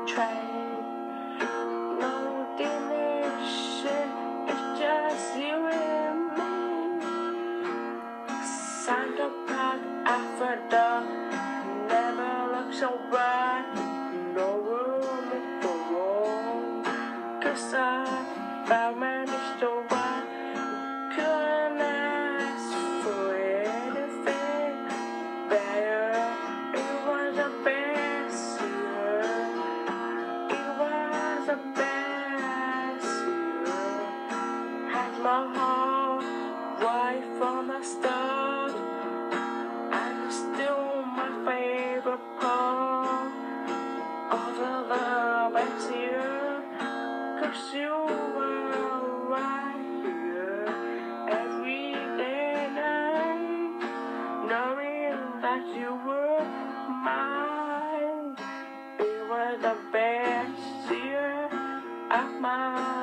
train. No destination, it's just you and me. Santa Park after dark, never look so bright. No room for wrong, 'cause I found my Mr. Right. Couldn't ask for anything better. It was the best year. It was the best year. Had my heart right from the start. And it's still my favorite part of the best year. 'Cause you were right here every day and night, knowing that you were mine. It was the best year of my